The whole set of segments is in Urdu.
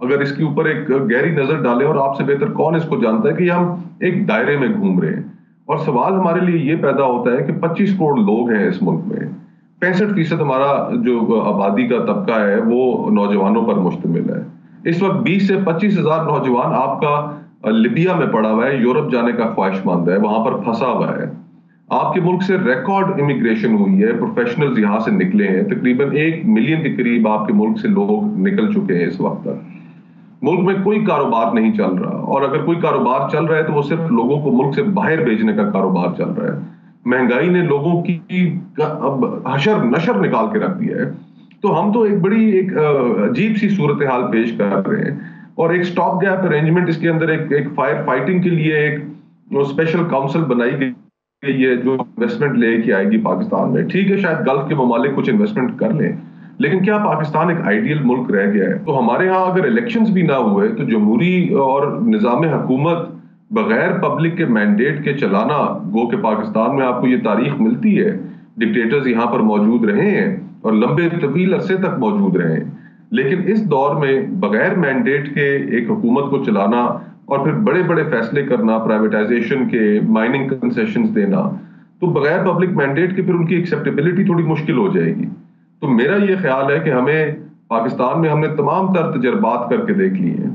اگر اس کے اوپر ایک گہری نظر ڈالیں، اور آپ سے بہتر کون اس کو جانتا ہے کہ ہم ایک دائرے میں گھوم رہے ہیں، اور سوال ہمارے لیے یہ پیدا ہوتا ہے کہ 25 کروڑ لوگ ہیں اس ملک میں، 65% ہمارا جو آبادی کا طبقہ ہے وہ نوجوانوں پر مشتمل ہے. اس وقت 20 سے 25 ہزار نوجوان آپ کا لیبیا میں پڑا ہوا ہے، یورپ جانے کا خواہش مند ہے، وہاں پر پھنسا ہوا ہے. آپ کے ملک سے ریکارڈ امیگریشن ہوئی ہے، پروفیشنلز یہاں سے نکلے ہیں، تقریباً 1 ملین کے قریب آپ کے ملک سے لوگ نکل چکے ہیں اس وقت تک. ملک میں کوئی کاروبار نہیں چل رہا، اور اگر کوئی کاروبار چل رہا ہے تو وہ صرف لوگوں کو ملک سے باہر بھیجنے کا کاروبار چل رہا ہے. مہنگائی نے لوگوں کی اب حشر نشر نکال کے رکھ دیا ہے. تو ہم تو ایک بڑی عجیب سی صورتحال پیش کر رہے ہیں، اور ایک سٹاپ گیپ ارینجمنٹ اس کے اندر ایک فائر فائٹنگ کے لیے ایک اسپیشل کاؤنسل بنائی گئی ہے جو انویسٹمنٹ لے کے آئے گی پاکستان میں. ٹھیک ہے، شاید گلف کے ممالک کچھ انویسٹمنٹ کر لیں، لیکن کیا پاکستان ایک آئیڈیل ملک رہ گیا ہے؟ تو ہمارے ہاں اگر الیکشنز بھی نہ ہوئے تو جمہوری اور نظام حکومت بغیر پبلک کے مینڈیٹ کے چلانا، گو کہ پاکستان میں آپ کو یہ تاریخ ملتی ہے ڈکٹیٹرز یہاں پر موجود رہے ہیں اور لمبے طویل عرصے تک موجود رہے ہیں، لیکن اس دور میں بغیر مینڈیٹ کے ایک حکومت کو چلانا اور پھر بڑے بڑے فیصلے کرنا، پرائیویٹائزیشن کے، مائننگ کنسیشنز دینا، تو بغیر پبلک مینڈیٹ کے پھر ان کی ایکسیپٹیبلٹی تھوڑی مشکل ہو جائے گی. تو میرا یہ خیال ہے کہ ہمیں پاکستان میں ہم نے تمام تر تجربات کر کے دیکھ لیے ہیں،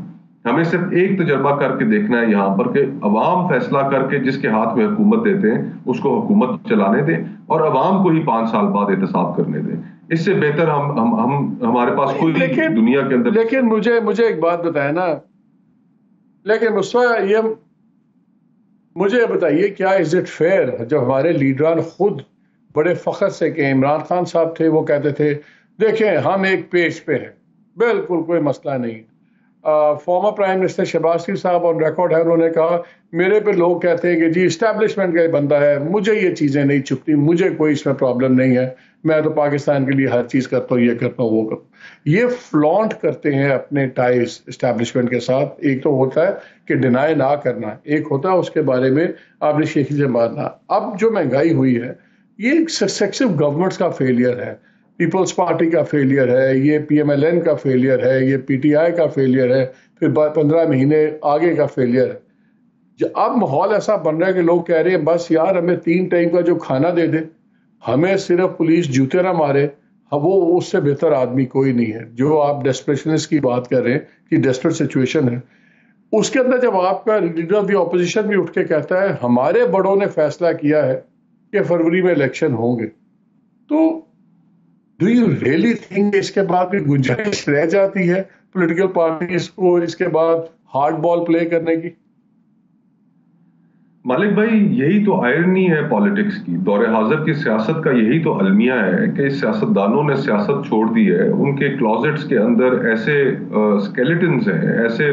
ہمیں صرف ایک تجربہ کر کے دیکھنا ہے یہاں پر کہ عوام فیصلہ کر کے جس کے ہاتھ میں حکومت دیتے ہیں اس کو حکومت چلانے دیں، اور عوام کو ہی 5 سال بعد احتساب کرنے دیں. اس سے بہتر ہمارے پاس کوئی دنیا کے اندر. لیکن مجھے ایک بات بتائیں نا، لیکن یہ مجھے بتائیے، کیا از اٹ فیئر جب ہمارے لیڈران خود بڑے فخر سے کہ عمران خان صاحب تھے، وہ کہتے تھے دیکھیں ہم ایک پیج پہ ہیں، بالکل کوئی مسئلہ نہیں. فارمر پرائم منسٹر شہباز شریف صاحب آن ریکارڈ ہے، انہوں نے کہا میرے پہ لوگ کہتے ہیں کہ جی اسٹیبلشمنٹ کا بندہ ہے، مجھے یہ چیزیں نہیں چپتی، مجھے کوئی اس میں پرابلم نہیں ہے، میں تو پاکستان کے لیے ہر چیز کرتا ہوں، یہ کرتا ہوں، وہ کرتا ہوں. یہ فلانٹ کرتے ہیں اپنے ٹائز اسٹیبلشمنٹ کے ساتھ. ایک تو ہوتا ہے کہ ڈینائی نہ کرنا، ایک ہوتا ہے اس کے بارے میں آپ نے شیخی سے مارنا. اب جو مہنگائی ہوئی ہے یہ ایک سکسیسو گورنمنٹس کا فیلئر ہے، پیپلز پارٹی کا فیلئر ہے، یہ پی ایم ایل این کا فیلئر ہے، یہ پی ٹی آئی کا فیلئر ہے، پھر 15 مہینے آگے کا فیلئر ہے. اب ماحول ایسا بن رہا ہے کہ لوگ کہہ رہے ہیں بس یار ہمیں 3 ٹائم کا جو کھانا دے دے، ہمیں صرف پولیس جوتے نہ مارے، وہ اس سے بہتر آدمی کوئی نہیں ہے. جو آپ ڈیسپریشنس کی بات کر رہے ہیں کہ ڈیسپریٹ سچویشن ہے، اس کے اندر جب آپ کا لیڈر آف دی اپوزیشن بھی اٹھ کے کہتا ہے ہمارے بڑوں نے فیصلہ کیا ہے کہ فروری میں الیکشن ہوں گے، تو ڈو یو ریئلی تھنک اس کے بعد بھی گنجائش رہ جاتی ہے پولیٹیکل پارٹیز کو اس کے بعد ہارڈ بال پلے کرنے کی؟ مالک بھائی، یہی تو آئرنی ہے پالیٹکس کی، دور حاضر کی سیاست کا یہی تو المیہ ہے کہ سیاستدانوں نے سیاست چھوڑ دی ہے. ان کے کلازٹس کے اندر ایسے سکیلیٹنز ہیں، ایسے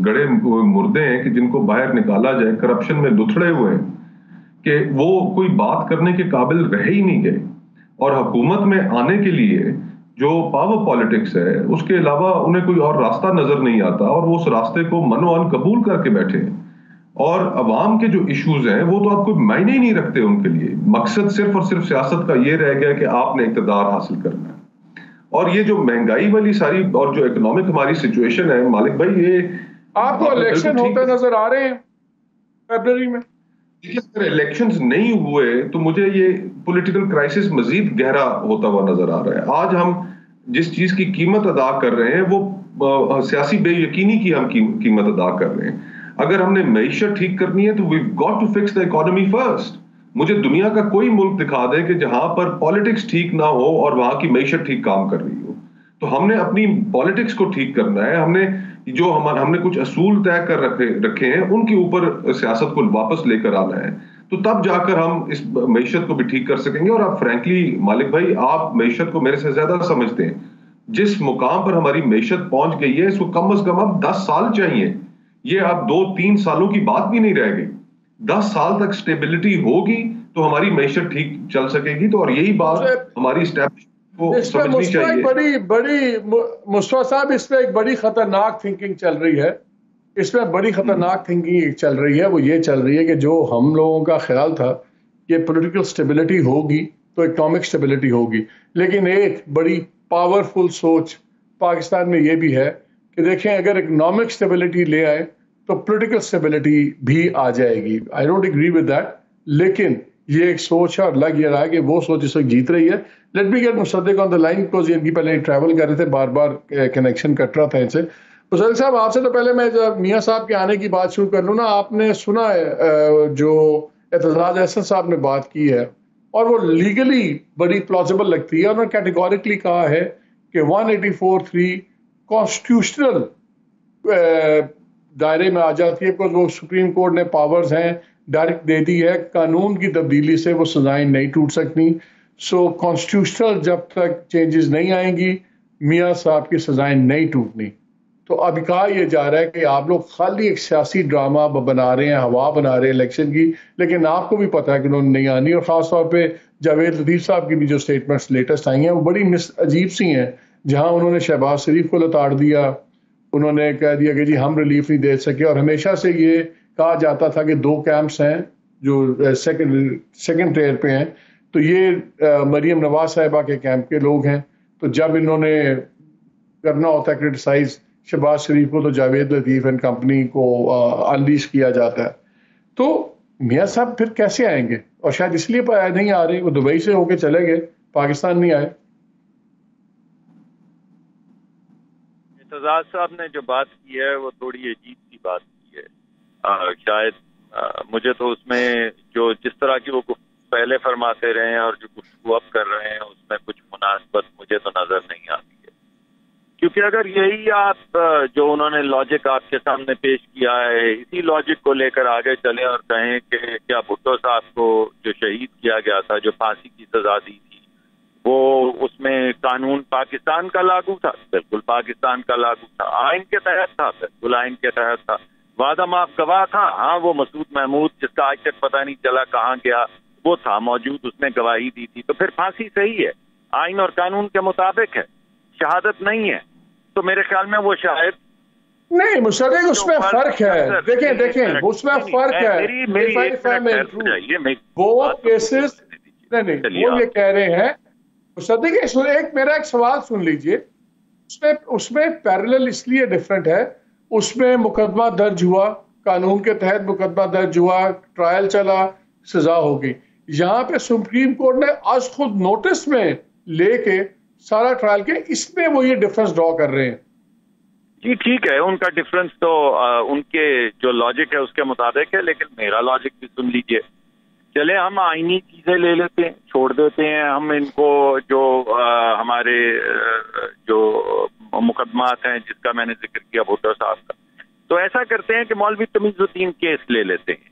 گڑے مردے ہیں کہ جن کو باہر نکالا جائے، کرپشن میں لتھڑے ہوئے ہیں کہ وہ کوئی بات کرنے کے قابل رہ ہی نہیں گئے. اور حکومت میں آنے کے لیے جو پاور پالیٹکس ہے اس کے علاوہ انہیں کوئی اور راستہ نظر نہیں آتا، اور وہ اس راستے کو منوان قبول کر کے بیٹھے ہیں. اور عوام کے جو ایشوز ہیں وہ تو آپ کوئی معنی ہی نہیں رکھتے ان کے لیے. مقصد صرف اور صرف سیاست کا یہ رہ گیا کہ آپ نے اقتدار حاصل کرنا ہے. اور یہ جو مہنگائی والی ساری اور جو اکنامک ہماری سچویشن ہے مالک بھائی، یہ آپ کو الیکشن ہوتے نظر آ رہے ہیں فیبرری میں؟ اگر الیکشنز نہیں ہوئے تو مجھے یہ پولیٹیکل کرائسس مزید گہرا ہوتا ہوا نظر آ رہا ہے. آج ہم جس چیز کی قیمت ادا کر رہے ہیں وہ سیاسی بے یقینی کی ہم قیمت ادا کر رہے ہیں. اگر ہم نے معیشت ٹھیک کرنی ہے تو we've got to fix the economy first. مجھے دنیا کا کوئی ملک دکھا دے کہ جہاں پر پالیٹکس ٹھیک نہ ہو اور وہاں کی معیشت ٹھیک کام کر رہی ہو. تو ہم نے اپنی پالیٹکس کو ٹھیک کرنا ہے. ہم نے کچھ اصول طے کر رکھے ہیں، ان کے اوپر سیاست کو واپس لے کر آنا ہے. تو تب جا کر ہم اس معیشت کو بھی ٹھیک کر سکیں گے. اور آپ فرینکلی مالک بھائی، آپ معیشت کو میرے سے زیادہ سمجھتے ہیں. جس مقام پر ہماری معیشت پہنچ گئی ہے اس کو کم از کم اب 10 سال چاہیے. یہ اب 2-3 سالوں کی بات بھی نہیں رہ گئی. 10 سال تک سٹیبلٹی ہوگی تو ہماری معیشت ٹھیک چل سکے گی. تو اور یہی بات ہماری اسٹیبلشمنٹ کو سمجھنی چاہیے. مصطفیٰ صاحب، اس میں ایک بڑی خطرناک تھنکنگ چل رہی ہے. اس میں بڑی خطرناک تھنکنگ چل رہی ہے. وہ یہ چل رہی ہے کہ جو ہم لوگوں کا خیال تھا کہ پولیٹیکل سٹیبلٹی ہوگی تو اکنامک سٹیبلٹی ہوگی، لیکن ایک بڑی پاورفل سوچ پاکستان میں یہ بھی ہے کہ دیکھیں اگر اکنامک اسٹیبلٹی لے آئے تو پولیٹیکل اسٹیبلٹی بھی آ جائے گی. I don't agree with that, لیکن یہ ایک سوچ ہے اور لگ یہ رہا ہے کہ وہ سوچ اس وقت جیت رہی ہے. Let me get Musadiq on the line because ان کی پہلے ٹریول کر رہے تھے, بار بار کنیکشن کٹ رہا تھا ان سے. مصدق صاحب آپ سے تو پہلے میں جب میاں صاحب کے آنے کی بات شروع کر لوں نا, آپ نے سنا ہے جو اعتزاز احسن صاحب نے بات کی ہے اور وہ لیگلی بڑی پلازیبل لگتی ہے. انہوں نے کیٹیگوریکلی کہا ہے کہ 184(3) کانسٹیٹیوشنل دائرے میں آ جاتی ہے because وہ سپریم کورٹ نے پاورز ہیں ڈائریکٹ دے دی ہے, قانون کی تبدیلی سے وہ سزائیں نہیں ٹوٹ سکتی. سو کانسٹیٹیوشنل جب تک چینجز نہیں آئیں گی میاں صاحب کی سزائیں نہیں ٹوٹنی. تو اب کہا یہ جا رہا ہے کہ آپ لوگ خالی ایک سیاسی ڈرامہ بنا رہے ہیں, ہوا بنا رہے ہیں الیکشن کی, لیکن آپ کو بھی پتا ہے کہ انہوں نے نہیں آنی. اور خاص طور پہ جاوید لطیف صاحب کی بھی جو سٹیٹمنٹس لیٹسٹ آئی ہیں وہ بڑی عجیب سی ہیں, جہاں انہوں نے شہباز شریف کو لتاڑ دیا, انہوں نے کہہ دیا کہ جی ہم ریلیف نہیں دے سکے. اور ہمیشہ سے یہ کہا جاتا تھا کہ 2 کیمپس ہیں جو سیکنڈ ٹیئر پہ ہیں, تو یہ مریم نواز صاحبہ کے کیمپ کے لوگ ہیں. تو جب انہوں نے کرنا ہوتا ہے کرٹیسائز شہباز شریف کو تو جاوید لطیف اینڈ کمپنی کو انلیش کیا جاتا ہے. تو میاں صاحب پھر کیسے آئیں گے؟ اور شاید اس لیے نہیں آ رہے, وہ دبئی سے ہو کے چلے گئے, پاکستان نہیں آئے. اعتزاز صاحب نے جو بات کی ہے وہ تھوڑی عجیب سی بات کی ہے. شاید مجھے تو اس میں جو جس طرح کی وہ پہلے فرماتے رہے ہیں اور جو گفتگو اب کر رہے ہیں اس میں کچھ مناسبت مجھے تو نظر نہیں آتی ہے. کیونکہ اگر یہی آپ جو انہوں نے لاجک آپ کے سامنے پیش کیا ہے اسی لاجک کو لے کر آگے چلیں اور کہیں کہ کیا بھٹو صاحب کو جو شہید کیا گیا تھا, جو پھانسی کی سزا دی تھی, وہ اس میں قانون پاکستان کا لاگو تھا؟ بالکل پاکستان کا لاگو تھا. آئین کے تحت تھا؟ بالکل آئین کے تحت تھا. وعدہ معاف گواہ تھا؟ ہاں, وہ مسعود محمود جس کا آج تک پتہ نہیں چلا کہاں گیا, وہ تھا موجود, اس نے گواہی دی تھی. تو پھر پھانسی صحیح ہے, آئین اور قانون کے مطابق ہے, شہادت نہیں ہے. تو میرے خیال میں وہ شاید نہیں مصدق اس میں فرق ہے. دیکھیں اس میں فرق ہے. وہ کیسز نہیں, وہ یہ کہہ رہے ہیں مصدق, میرا ایک سوال سن لیجئے. اس میں پیرلل اس لیے ڈفرنٹ ہے, اس میں مقدمہ درج ہوا, قانون کے تحت مقدمہ درج ہوا, ٹرائل چلا, سزا ہوگی. یہاں پہ سپریم کورٹ نے از خود نوٹس میں لے کے سارا ٹرائل کے, اس میں وہ یہ ڈفرنس ڈرا کر رہے ہیں. جی ٹھیک ہے, ان کا ڈفرنس تو ان کے جو لاجک ہے اس کے مطابق ہے, لیکن میرا لاجک بھی سن لیجئے. چلے ہم آئینی چیزیں لے لیتے ہیں, چھوڑ دیتے ہیں ہم ان کو, جو ہمارے جو مقدمات ہیں جس کا میں نے ذکر کیا بھٹو صاحب کا, تو ایسا کرتے ہیں کہ مولوی تمیز الدین کیس لے لیتے ہیں.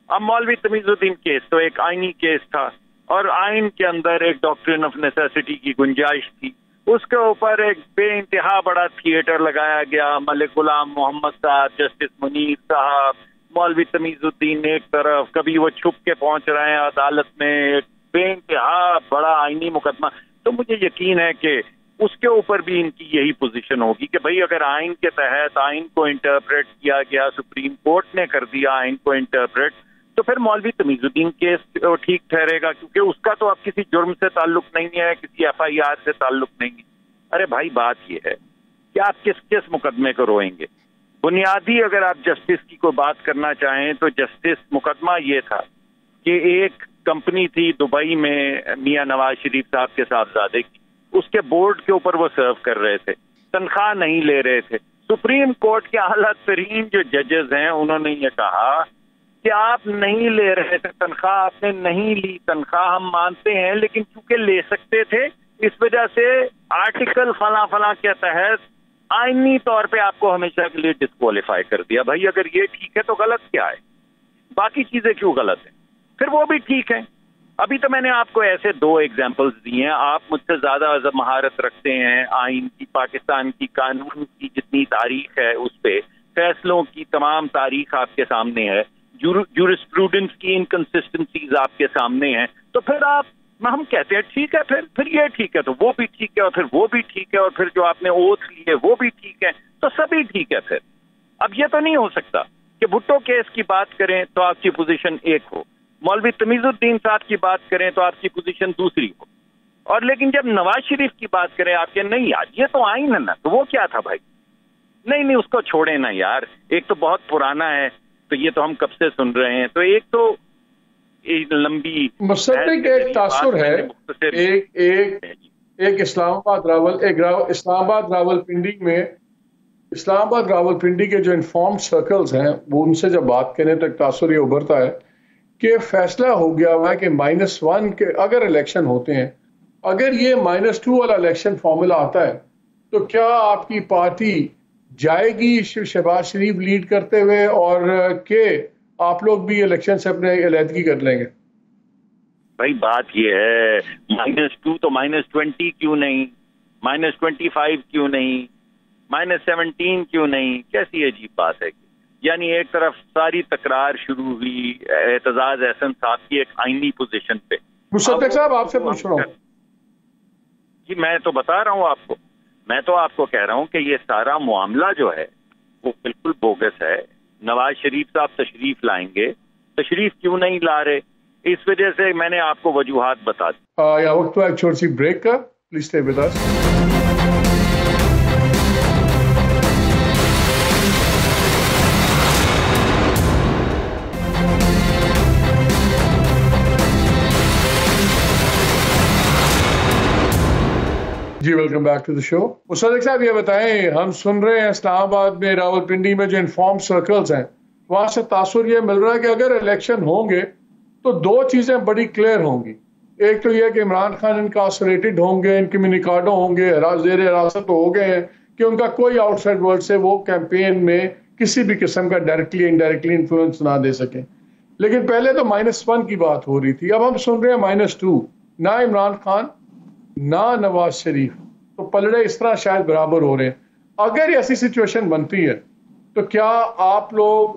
اب مولوی تمیز الدین کیس تو ایک آئینی کیس تھا اور آئین کے اندر ایک ڈاکٹرن آف نیسیسٹی کی گنجائش تھی. اس کے اوپر ایک بے انتہا بڑا تھیٹر لگایا گیا, ملک غلام محمد صاحب, جسٹس منیر صاحب, مولوی تمیز الدین ایک طرف, کبھی وہ چھپ کے پہنچ رہے ہیں عدالت میں, ایک بے انتہا بڑا آئینی مقدمہ. تو مجھے یقین ہے کہ اس کے اوپر بھی ان کی یہی پوزیشن ہوگی کہ بھئی اگر آئین کے تحت آئین کو انٹرپریٹ کیا گیا, سپریم کورٹ نے کر دیا آئین کو انٹرپریٹ, تو پھر مولوی تمیز الدین کیس ٹھیک ٹھہرے گا, کیونکہ اس کا تو اب کسی جرم سے تعلق نہیں ہے, کسی FIR سے تعلق نہیں ہے. ارے بھائی بات یہ ہے کہ آپ کس مقدمے کو روئیں گے. بنیادی اگر آپ جسٹس کی کوئی بات کرنا چاہیں تو جسٹس مقدمہ یہ تھا کہ ایک کمپنی تھی دبئی میں میاں نواز شریف صاحب کے صاحبزادے کی, اس کے بورڈ کے اوپر وہ سرو کر رہے تھے, تنخواہ نہیں لے رہے تھے. سپریم کورٹ کے اعلیٰ ترین جو ججز ہیں انہوں نے یہ کہا کہ آپ نہیں لے رہے تھے تنخواہ, آپ نے نہیں لی تنخواہ, ہم مانتے ہیں, لیکن چونکہ لے سکتے تھے اس وجہ سے آرٹیکل فلاں فلاں کے تحت آئینی طور پہ آپ کو ہمیشہ کے لیے ڈسکوالیفائی کر دیا. بھائی اگر یہ ٹھیک ہے تو غلط کیا ہے؟ باقی چیزیں کیوں غلط ہیں؟ پھر وہ بھی ٹھیک ہیں. ابھی تو میں نے آپ کو ایسے 2 ایگزامپلز دی ہیں, آپ مجھ سے زیادہ مہارت رکھتے ہیں آئین کی, پاکستان کی قانون کی جتنی تاریخ ہے اس پہ, فیصلوں کی تمام تاریخ آپ کے سامنے ہے, جورسپروڈنس کی انکنسسٹنسیز آپ کے سامنے ہیں. تو پھر ہم کہتے ہیں ٹھیک ہے, پھر یہ ٹھیک ہے تو وہ بھی ٹھیک ہے, اور پھر وہ بھی ٹھیک ہے, اور پھر جو آپ نے اوتھ لیے وہ بھی ٹھیک ہے, تو سبھی ٹھیک ہے. پھر اب یہ تو نہیں ہو سکتا کہ بھٹو کیس کی بات کریں تو آپ کی پوزیشن ایک ہو, مولوی تمیز الدین صاحب کی بات کریں تو آپ کی پوزیشن دوسری ہو, اور لیکن جب نواز شریف کی بات کریں آپ کے نہیں یار یہ تو آئین ہے نا, تو وہ کیا تھا بھائی؟ نہیں اس کو چھوڑیں نا یار. ایک تو بہت پرانا ہے تو یہ تو ہم کب سے سن رہے ہیں. تو ایک تو لمبی مصدق ایک تاثر ہے. ایک اسلام آباد راول پنڈی کے جو انفارمڈ سرکلز ہیں وہ ان سے جب بات کریں تو ایک تاثر یہ ابھرتا ہے کہ فیصلہ ہو گیا ہوا ہے کہ -1 کے اگر الیکشن ہوتے ہیں، اگر یہ -2 والا الیکشن فارمولا آتا ہے تو کیا آپ کی پارٹی جائے گی شہباز شریف لیڈ کرتے ہوئے، اور کہ آپ لوگ بھی الیکشن سے اپنے علیحدگی کر لیں گے؟ بھائی بات یہ ہے -2 تو -20 کیوں نہیں، -25 کیوں نہیں، -17 کیوں نہیں؟ کیسی عجیب بات ہے. یعنی ایک طرف ساری تکرار شروع ہوئی اعتزاز احسن صاحب کی ایک آئینی پوزیشن پہ. مصدق صاحب آپ سے پوچھ رہا ہوں. جی میں تو بتا رہا ہوں آپ کو، میں تو آپ کو کہہ رہا ہوں کہ یہ سارا معاملہ جو ہے وہ بالکل بوگس ہے. نواز شریف صاحب تشریف لائیں گے، تشریف کیوں نہیں لا رہے؟ اس وجہ سے میں نے آپ کو وجوہات بتا دی. یا وقت ایک چھوٹی سی بریک کا، پلیز اسٹے ود اس. جی welcome back to the show. Musaddiq صاحب یہ بتائیں، ہم سن رہے ہیں اسلام آباد میں راول پنڈی میں جو انفارم سرکلز ہیں وہاں سے تاثر یہ مل رہا ہے کہ اگر الیکشن ہوں گے تو 2 چیزیں بڑی کلیئر ہوں گی. ایک تو یہ کہ عمران خان انکارسریٹڈ ہوں گے، ان کمیونیکاڈو ہوں گے، زیر حراست ہو گئے ہیں کہ ان کا کوئی آؤٹ سائڈ ورلڈ سے وہ کیمپین میں کسی بھی قسم کا ڈائریکٹلی انڈائریکٹلی انفلوئنس نہ دے سکیں. لیکن پہلے تو -1 کی بات ہو رہی تھی، اب ہم سن رہے ہیں -2. نہ عمران خان نہ نواز شریف، تو پلڑے اس طرح شاید برابر ہو رہے ہیں. اگر ایسی سچویشن بنتی ہے تو کیا آپ لوگ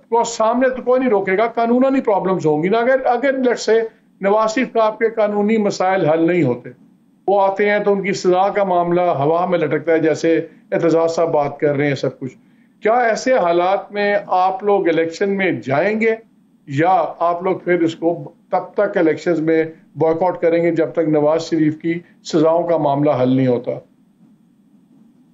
کو سامنے تو کوئی نہیں روکے گا، قانونی پرابلمز ہوں گی نا. اگر لیٹ سے نواز شریف کا آپ کے قانونی مسائل حل نہیں ہوتے، وہ آتے ہیں تو ان کی سزا کا معاملہ ہوا میں لٹکتا ہے، جیسے اعتزاز صاحب بات کر رہے ہیں سب کچھ. کیا ایسے حالات میں آپ لوگ الیکشن میں جائیں گے، یا آپ لوگ پھر اس کو تب تک الیکشنز میں بائیک آؤٹ کریں گے جب تک نواز شریف کی سزاؤں کا معاملہ حل نہیں ہوتا؟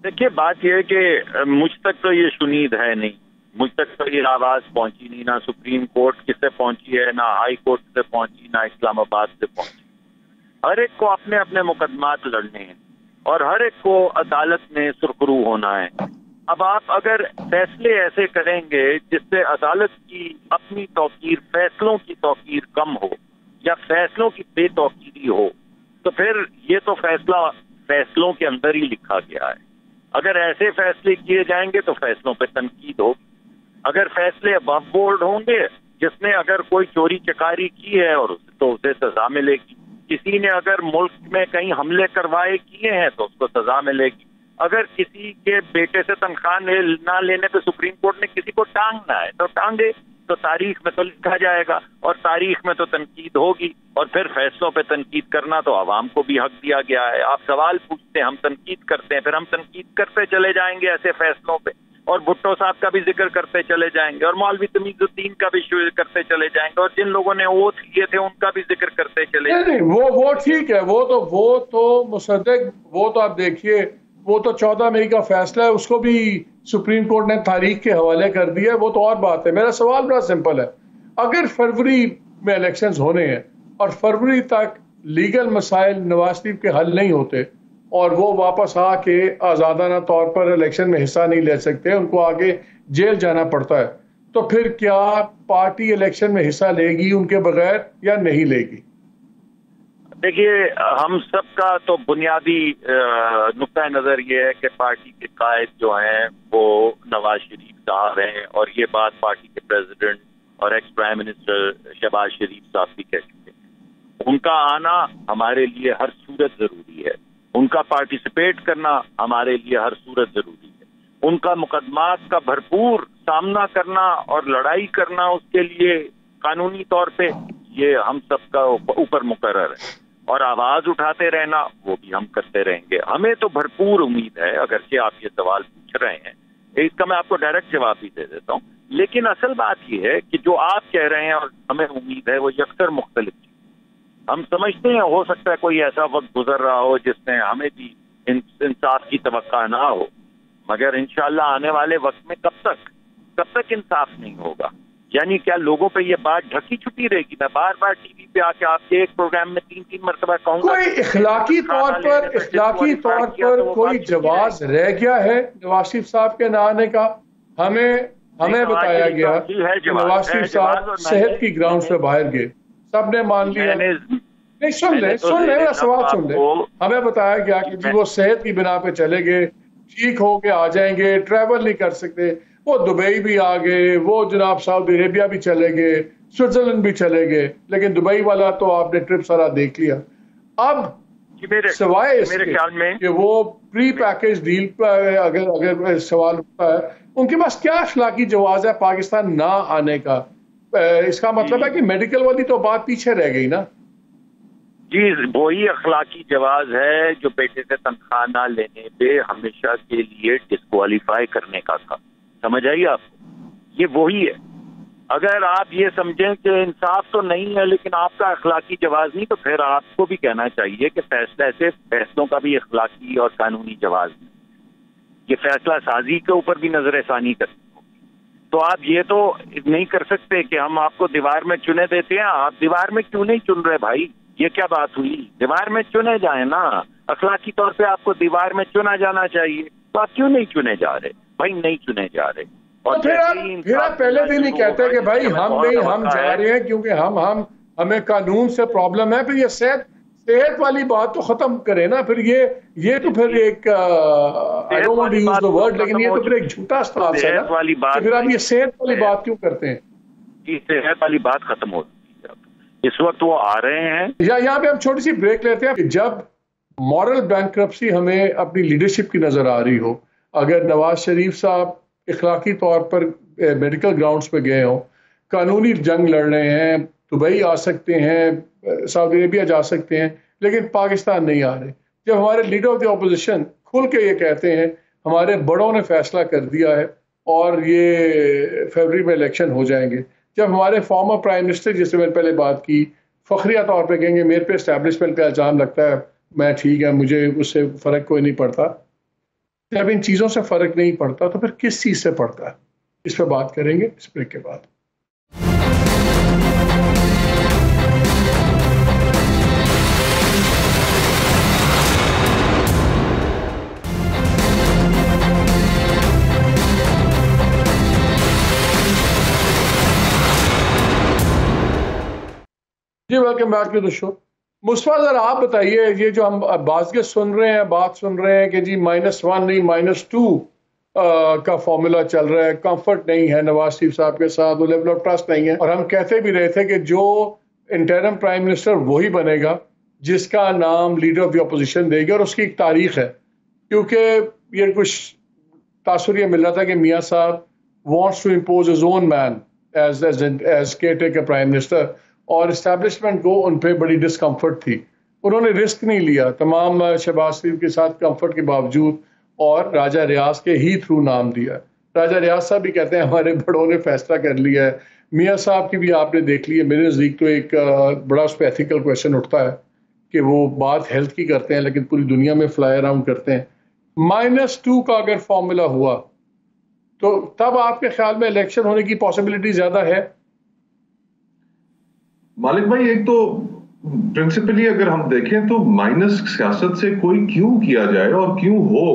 دیکھیے بات یہ ہے کہ مجھ تک تو یہ شنید ہے نہیں، مجھ تک تو یہ آواز پہنچی نہیں، نہ سپریم کورٹ کس سے پہنچی ہے، نہ ہائی کورٹ سے پہنچی، نہ اسلام آباد سے پہنچی. ہر ایک کو اپنے اپنے مقدمات لڑنے ہیں اور ہر ایک کو عدالت میں سرخرو ہونا ہے. اب آپ اگر فیصلے ایسے کریں گے جس سے عدالت کی اپنی توقیر، فیصلوں کی توقیر کم ہو یا فیصلوں کی بے توقیری ہو، تو پھر یہ تو فیصلوں کے اندر ہی لکھا گیا ہے. اگر ایسے فیصلے کیے جائیں گے تو فیصلوں پہ تنقید ہوگی. اگر فیصلے ابو بورڈ ہوں گے، جس نے اگر کوئی چوری چکاری کی ہے اور تو اسے سزا ملے گی، کسی نے اگر ملک میں کہیں حملے کروائے کیے ہیں تو اس کو سزا ملے گی. اگر کسی کے بیٹے سے تنخواہ نہ لینے پہ سپریم کورٹ نے کسی کو ٹانگنا ہے تو ٹانگے، تو تاریخ میں تو لکھا جائے گا اور تاریخ میں تو تنقید ہوگی. اور پھر فیصلوں پہ تنقید کرنا تو عوام کو بھی حق دیا گیا ہے. آپ سوال پوچھتے ہیں، ہم تنقید کرتے ہیں، پھر ہم تنقید کرتے چلے جائیں گے ایسے فیصلوں پہ، اور بھٹو صاحب کا بھی ذکر کرتے چلے جائیں گے، اور مولوی تمیز الدین کا بھی کرتے چلے جائیں گے، اور جن لوگوں نے اوتھ کیے تھے ان کا بھی ذکر کرتے چلے جائیں گے. وہ ٹھیک ہے، وہ تو مصدق، وہ تو آپ دیکھیے، وہ تو 14 مئی کا فیصلہ ہے، اس کو بھی سپریم کورٹ نے تاریخ کے حوالے کر دیا ہے، وہ تو اور بات ہے. میرا سوال بڑا سمپل ہے، اگر فروری میں الیکشنز ہونے ہیں اور فروری تک لیگل مسائل نواز شریف کے حل نہیں ہوتے اور وہ واپس آ کے آزادانہ طور پر الیکشن میں حصہ نہیں لے سکتے، ان کو آگے جیل جانا پڑتا ہے، تو پھر کیا پارٹی الیکشن میں حصہ لے گی ان کے بغیر یا نہیں لے گی؟ دیکھیے ہم سب کا تو بنیادی نقطۂ نظر یہ ہے کہ پارٹی کے قائد جو ہیں وہ نواز شریف صاحب ہیں، اور یہ بات پارٹی کے پریزیڈنٹ اور ایکس پرائم منسٹر شہباز شریف صاحب بھی کہہ چکے ہیں. ان کا آنا ہمارے لیے ہر صورت ضروری ہے، ان کا پارٹیسپیٹ کرنا ہمارے لیے ہر صورت ضروری ہے، ان کا مقدمات کا بھرپور سامنا کرنا اور لڑائی کرنا اس کے لیے قانونی طور پہ یہ ہم سب کا اوپر مقرر ہے، اور آواز اٹھاتے رہنا وہ بھی ہم کرتے رہیں گے. ہمیں تو بھرپور امید ہے، اگرچہ آپ یہ سوال پوچھ رہے ہیں، اس کا میں آپ کو ڈائریکٹ جواب بھی دے دیتا ہوں، لیکن اصل بات یہ ہے کہ جو آپ کہہ رہے ہیں اور ہمیں امید ہے وہ یکسر مختلف ہے. ہم سمجھتے ہیں ہو سکتا ہے کوئی ایسا وقت گزر رہا ہو جس میں ہمیں بھی انصاف کی توقع نہ ہو، مگر انشاءاللہ آنے والے وقت میں کب تک انصاف نہیں ہوگا؟ یعنی کیا لوگوں پہ یہ بات ڈھکی چھپی رہے گی؟ میں بار بار ٹی وی پہ آ کے آپ کے ایک پروگرام میں 3 مرتبہ کہوں گا کوئی اخلاقی طور پر کوئی جواز رہ گیا ہے نواز شریف صاحب کے نہ آنے کا؟ ہمیں بتایا گیا کہ نواز شریف صاحب صحت کی گراؤنڈ سے باہر گئے، سب نے مان لیا. نہیں سن لیں میرا سوال سن لیں. ہمیں بتایا گیا کہ جی وہ صحت کی بنا پہ چلے گئے، ٹھیک ہو کے آ جائیں گے، ٹریول نہیں کر سکتے. وہ دبئی بھی آ گئے، وہ جناب سعودی عربیہ بھی چلے گئے، سوئٹزرلینڈ بھی چلے گئے، لیکن دبئی والا تو آپ نے ٹرپ سارا دیکھ لیا. اب سوائے اس کے کہ وہ پری پیکج ڈیل پر اگر سوال اٹھتا ہے، ان کے پاس کیا اخلاقی جواز ہے پاکستان نہ آنے کا؟ اس کا مطلب ہے کہ میڈیکل والی تو بات پیچھے رہ گئی نا. جی وہی اخلاقی جواز ہے جو بیٹے سے تنخواہ نہ لینے پہ ہمیشہ کے لیے ڈسکوالیفائی کرنے کا تھا. سمجھ آئیے آپ کو؟ یہ وہی ہے. اگر آپ یہ سمجھیں کہ انصاف تو نہیں ہے لیکن آپ کا اخلاقی جواز نہیں، تو پھر آپ کو بھی کہنا چاہیے کہ فیصلوں کا بھی اخلاقی اور قانونی جواز نہیں. یہ فیصلہ سازی کے اوپر بھی نظر ثانی کرنی ہوگی. تو آپ یہ تو نہیں کر سکتے کہ ہم آپ کو دیوار میں چنے دیتے ہیں. آپ دیوار میں کیوں نہیں چن رہے بھائی؟ یہ کیا بات ہوئی؟ دیوار میں چنے جائیں نا. اخلاقی طور پہ آپ کو دیوار میں چنا جانا چاہیے، تو آپ کیوں نہیں چنے جا رہے بھائی؟ نہیں چنے جا رہے. اور پھر آپ پہلے بھی نہیں کہتے کہ بھائی ہم جا رہے ہیں کیونکہ ہمیں قانون سے پرابلم ہے. پھر یہ صحت والی بات تو ختم کرے نا. پھر یہ تو پھر ایک I don't want to use the word، لیکن یہ تو پھر ایک جھوٹا اسٹاف ہے نا. پھر آپ یہ صحت والی بات کیوں کرتے ہیں؟ جی صحت والی بات ختم ہوتی ہے. اس وقت وہ آ رہے ہیں. یہاں پہ ہم چھوٹی سی بریک لیتے ہیں. کہ جب مورل بینکرپسی ہمیں اپنی لیڈرشپ کی نظر آ رہی ہو، اگر نواز شریف صاحب اخلاقی طور پر میڈیکل گراؤنڈز پہ گئے ہوں، قانونی جنگ لڑ رہے ہیں، دبئی آ سکتے ہیں، سعودی عربیہ جا سکتے ہیں، لیکن پاکستان نہیں آ رہے. جب ہمارے لیڈر آف دی اپوزیشن کھل کے یہ کہتے ہیں ہمارے بڑوں نے فیصلہ کر دیا ہے اور یہ فیبرری میں الیکشن ہو جائیں گے، جب ہمارے فارمر پرائم منسٹر جس سے میں نے پہلے بات کی فخریہ طور پہ کہیں گے میرے پہ اسٹیبلشمنٹ کا الزام لگتا ہے، میں ٹھیک ہے، مجھے اس سے فرق کوئی نہیں پڑتا. جب ان چیزوں سے فرق نہیں پڑتا تو پھر کس چیز سے پڑتا ہے؟ اس پہ بات کریں گے اس بریک کے بعد. جی ویلکم بیک ٹو دی شو. مصطفیٰ ذرا آپ بتائیے، یہ جو ہم بات سن رہے ہیں کہ جی -1 نہیں -2 کا فارمولا چل رہا ہے، کمفرٹ نہیں ہے نواز شریف صاحب کے ساتھ، وہ لیول آف ٹرسٹ نہیں ہے. اور ہم کہتے بھی رہے تھے کہ جو انٹرم پرائم منسٹر وہی بنے گا جس کا نام لیڈر آف دی اپوزیشن دے گا، اور اس کی ایک تاریخ ہے. کیونکہ یہ کچھ تاثر یہ مل رہا تھا کہ میاں صاحب wants to impose his own man as caretaker prime minister, اور اسٹیبلشمنٹ کو ان پہ بڑی ڈسکمفرٹ تھی. انہوں نے رسک نہیں لیا تمام شہباز شریف کے ساتھ کمفرٹ کے باوجود، اور راجہ ریاض کے ہی تھرو نام دیا. راجہ ریاض صاحب بھی کہتے ہیں ہمارے بڑوں نے فیصلہ کر لیا ہے. میاں صاحب کی بھی آپ نے دیکھ لی ہے. میرے نزدیک تو ایک بڑا اس پہ ایتھیکل کویشچن اٹھتا ہے کہ وہ بات ہیلتھ کی کرتے ہیں لیکن پوری دنیا میں فلائی اراؤنڈ کرتے ہیں. -2 کا اگر فارمولا ہوا تو تب آپ کے خیال میں الیکشن ہونے کی پاسبلٹی زیادہ ہے؟ مالک بھائی ایک تو پرنسپلی اگر ہم دیکھیں تو مائنس سیاست سے کوئی کیوں کیا جائے اور کیوں ہو،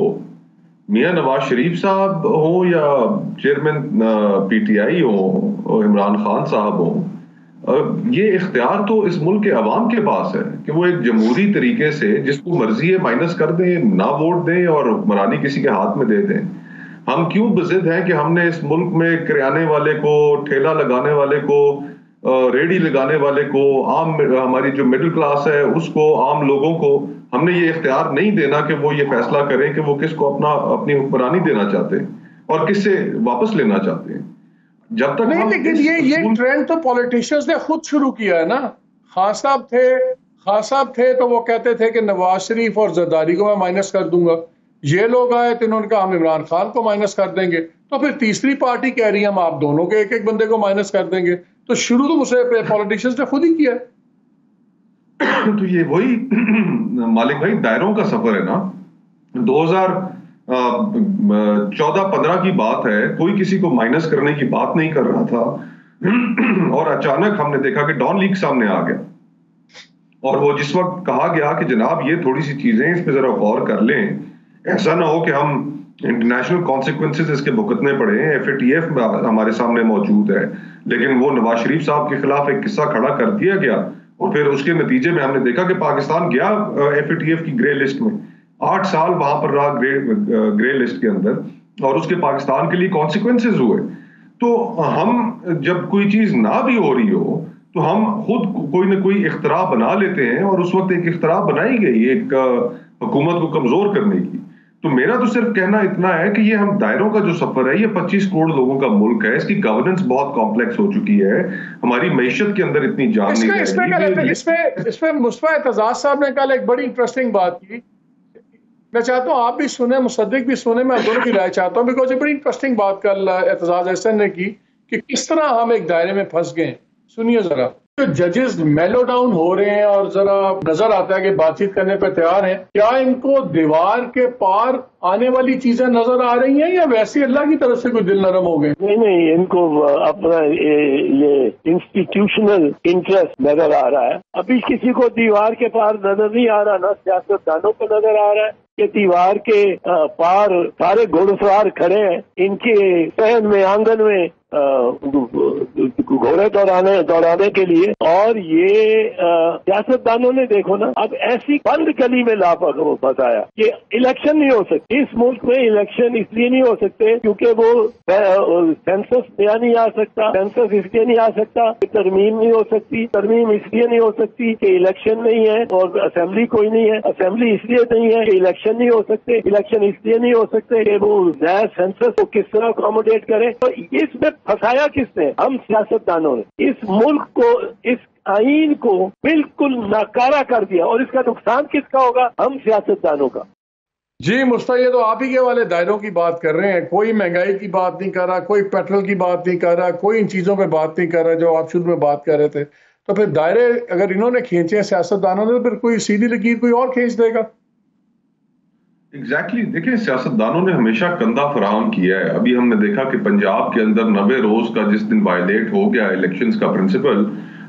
میاں نواز شریف صاحب ہوں یا چیئرمین پی ٹی آئی ہوں عمران خان صاحب ہوں، یہ اختیار تو اس ملک کے عوام کے پاس ہے کہ وہ ایک جمہوری طریقے سے جس کو مرضی ہے مائنس کر دیں، نہ ووٹ دیں اور حکمرانی کسی کے ہاتھ میں دے دیں. ہم کیوں بضد ہیں کہ ہم نے اس ملک میں کریانے والے کو، ٹھیلا لگانے والے کو، ریڈی لگانے والے کو، عام ہماری جو مڈل کلاس ہے اس کو، عام لوگوں کو ہم نے یہ اختیار نہیں دینا کہ وہ یہ فیصلہ کریں کہ وہ کس کو اپنی حکمرانی دینا چاہتے ہیں اور کس سے واپس لینا چاہتے ہیں. جب تک نہیں، لیکن یہ ٹرینڈ تو پولیٹیشنز نے خود شروع کیا ہے نا. خان صاحب تھے تو وہ کہتے تھے کہ نواز شریف اور زرداری کو میں مائنس کر دوں گا. یہ لوگ آئے تو انہوں نے کہا ہم عمران خان کو مائنس کر دیں گے. تو پھر تیسری پارٹی کہہ رہی ہے ہم آپ دونوں کے ایک بندے کو مائنس کر دیں گے. تو شروع تو مجھے پولیٹیشنز نے خود ہی کیا. تو یہ وہی مالک بھائی دائروں کا سفر ہے نا. 14-15 کی بات ہے, کوئی کسی کو مائنس کرنے کی بات نہیں کر رہا تھا, اور اچانک ہم نے دیکھا کہ ڈان لیگ سامنے آ گیا, اور وہ جس وقت کہا گیا کہ جناب یہ تھوڑی سی چیزیں اس پہ ذرا غور کر لیں, ایسا نہ ہو کہ ہم انٹرنیشنل کانسیکوینسز اس کے بھگتنے پڑے. FATF ہمارے سامنے موجود ہے, لیکن وہ نواز شریف صاحب کے خلاف ایک قصہ کھڑا کر دیا گیا, اور پھر اس کے نتیجے میں ہم نے دیکھا کہ پاکستان گیا FATF کی گرے لسٹ میں, 8 سال وہاں پر رہا گرے لسٹ کے اندر, اور اس کے پاکستان کے لیے کانسیکوینسز ہوئے. تو ہم جب کوئی چیز نہ بھی ہو رہی ہو تو ہم خود کوئی نہ کوئی اختراع بنا لیتے ہیں, اور اس وقت ایک اختراع بنائی گئی ایک حکومت کو کمزور کرنے کی. تو میرا تو صرف کہنا اتنا ہے کہ یہ ہم دائروں کا جو سفر ہے, یہ 25 کروڑ لوگوں کا ملک ہے, اس کی گورننس بہت کمپلیکس ہو چکی ہے, ہماری معیشت کے اندر اتنی جان نہیں ہے. اس پہ مصطفیٰ اعتزاز صاحب نے کل ایک بڑی انٹرسٹنگ بات کی, میں چاہتا ہوں آپ بھی سنیں, مصدق بھی سنیں, میں دونوں کی رائے چاہتا ہوں, بیکاز یہ بڑی انٹرسٹنگ بات کل اعتزاز احسن نے کی کہ کس طرح ہم ایک دائرے میں پھنس گئے. سنیے ذرا, ججز میلو ڈاؤن ہو رہے ہیں اور ذرا نظر آتا ہے کہ بات چیت کرنے پہ تیار ہیں, کیا ان کو دیوار کے پار آنے والی چیزیں نظر آ رہی ہیں یا ویسے اللہ کی طرف سے کوئی دل نرم ہو گئے؟ نہیں, ان کو اپنا یہ انسٹیٹیوشنل انٹرسٹ نظر آ رہا ہے. ابھی کسی کو دیوار کے پار نظر نہیں آ رہا, نہ سیاستدانوں کو نظر آ رہا ہے کہ دیوار کے پار سارے گھوڑ سوار کھڑے ہیں, ان کے صحن میں آنگن میں گھوڑے دوڑانے کے لیے. اور یہ سیاستدانوں نے دیکھو نا, اب ایسی بند گلی میں پھنسایا کہ الیکشن نہیں ہو سکتی اس ملک میں. الیکشن اس لیے نہیں ہو سکتے کیونکہ وہ سینسس نیا نہیں آ سکتا, سینسس اس لیے نہیں آ سکتا کہ ترمیم نہیں ہو سکتی, ترمیم اس لیے نہیں ہو سکتی کہ الیکشن نہیں ہے, اور اسمبلی کوئی نہیں ہے, اسمبلی اس لیے نہیں ہے کہ الیکشن نہیں ہو سکتے, الیکشن اس لیے نہیں ہو سکتے کہ وہ نیا سینسس کو کس طرح اکوموڈیٹ کرے. تو اس میں پھنسایا کس نے؟ ہم سیاستدانوں نے. اس ملک کو, اس آئین کو بالکل ناکارہ کر دیا, اور اس کا نقصان کس کا ہوگا؟ ہم سیاستدانوں کا. جی مصطفیٰ, یہ تو آپ ہی کے والے دائروں کی بات کر رہے ہیں, کوئی مہنگائی کی بات نہیں کر رہا, کوئی پیٹرول کی بات نہیں کر رہا, کوئی ان چیزوں پہ بات نہیں کر رہا جو آپ شروع میں بات کر رہے تھے. تو پھر دائرے اگر انہوں نے کھینچے ہیں سیاستدانوں نے, پھر کوئی سیدھی لکیر کوئی اور کھینچ دے گا. ایگزیکٹلی, دیکھیں سیاستدانوں نے ہمیشہ کندھا فراہم کیا ہے. ابھی ہم نے دیکھا کہ پنجاب کے اندر 90 روز کا جس دن وائلیٹ ہو گیا الیکشنز کا پرنسپل,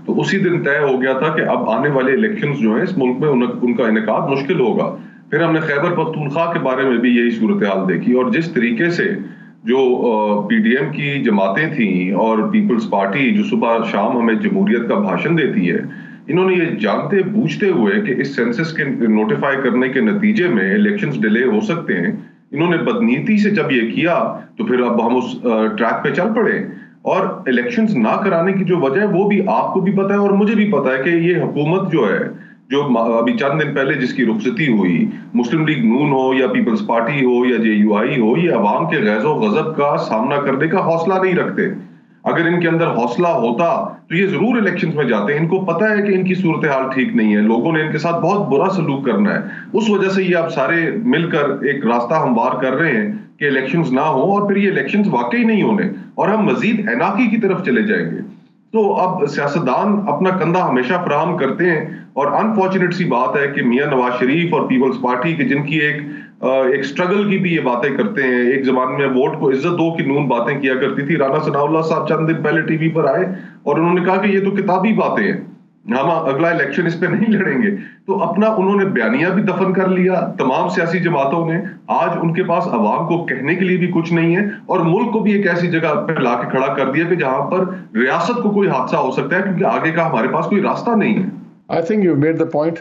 تو اسی دن طے ہو گیا تھا کہ اب آنے والے الیکشنز جو ہیں اس ملک میں ان کا انعقاد مشکل ہوگا. پھر ہم نے خیبر پختونخوا کے بارے میں بھی یہی صورتحال دیکھی, اور جس طریقے سے جو PDM کی جماعتیں تھیں اور پیپلز پارٹی جو صبح شام ہمیں جمہوریت کا بھاشن دیتی ہے, انہوں نے یہ جانتے بوجھتے ہوئے کہ اس سینسس کے نوٹیفائی کرنے کے نتیجے میں الیکشنز ڈیلے ہو سکتے ہیں, انہوں نے بدنیتی سے جب یہ کیا تو پھر اب ہم اس ٹریک پہ چل پڑے. اور الیکشنز نہ کرانے کی جو وجہ ہے وہ بھی آپ کو بھی پتا ہے اور مجھے بھی پتا ہے کہ یہ حکومت جو ہے, جو ابھی چند دن پہلے جس کی رخصتی ہوئی, مسلم لیگ نون ہو یا پیپلز پارٹی ہو یا JUI ہو, یہ عوام کے غیظ و غضب کا سامنا کرنے کا حوصلہ نہیں رکھتے. اگر ان کے اندر حوصلہ ہوتا تو یہ ضرور الیکشنز میں جاتے ہیں. ان کو پتا ہے کہ ان کی صورتحال ٹھیک نہیں ہے, لوگوں نے ان کے ساتھ بہت برا سلوک کرنا ہے. اس وجہ سے یہ آپ سارے مل کر ایک راستہ ہموار کر رہے ہیں کہ الیکشنز نہ ہوں, اور پھر یہ الیکشنز واقعی نہیں ہونے اور ہم مزید انارکی کی طرف چلے جائیں گے. تو اب سیاستدان اپنا کندھا ہمیشہ فراہم کرتے ہیں, اور انفارچونیٹ سی بات ہے کہ میاں نواز شریف اور پیپلز پارٹی کی جن کی ایک سٹرگل کی بھی یہ باتیں کرتے ہیں. ایک زمانے میں ووٹ کو عزت دو کی نون باتیں کیا کرتی تھی. رانا ثناء اللہ صاحب چند دن پہلے ٹی وی پر آئے اور انہوں نے کہا کہ یہ تو کتابی باتیں ہیں, ہم اگلا الیکشن اس پہ نہیں لڑیں گے. تو اپنا انہوں نے بیانیہ بھی دفن کر لیا تمام سیاسی جماعتوں نے. آج ان کے پاس عوام کو کہنے کے لیے بھی کچھ نہیں ہے, اور ملک کو بھی ایک ایسی جگہ پہ لا کے کھڑا کر دیا کہ جہاں پر ریاست کو کوئی حادثہ ہو سکتا ہے, کیونکہ آگے کا ہمارے پاس کوئی راستہ نہیں ہے. I think you made the point.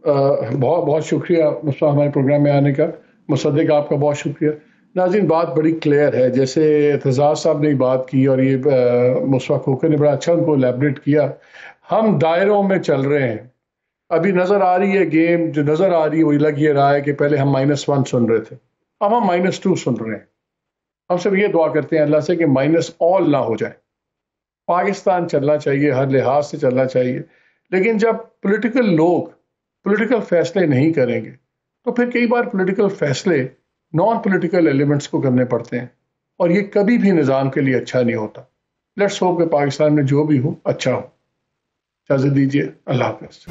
بہت بہت شکریہ مصطفیٰ ہمارے پروگرام میں آنے کا. مصدق آپ کا بہت شکریہ. ناظرین, بات بڑی کلیئر ہے, جیسے اعتزاز صاحب نے بات کی اور یہ مصطفیٰ کھوکھر نے بڑا اچھا ان کو الیبریٹ کیا. ہم دائروں میں چل رہے ہیں. ابھی نظر آ رہی ہے گیم, جو نظر آ رہی ہے وہی لگ یہ رہا ہے کہ پہلے ہم -1 سن رہے تھے, اب ہم -2 سن رہے ہیں. ہم سب یہ دعا کرتے ہیں اللہ سے کہ -all نہ ہو جائے. پاکستان چلنا چاہیے, ہر لحاظ سے چلنا چاہیے, لیکن جب پولیٹیکل لوگ پولیٹیکل فیصلے نہیں کریں گے تو پھر کئی بار پولیٹیکل فیصلے نان پولیٹیکل ایلیمنٹس کو کرنے پڑتے ہیں, اور یہ کبھی بھی نظام کے لیے اچھا نہیں ہوتا. لیٹس ہوپ کہ پاکستان میں جو بھی ہو اچھا ہو. اجازت دیجیے, اللہ حافظ.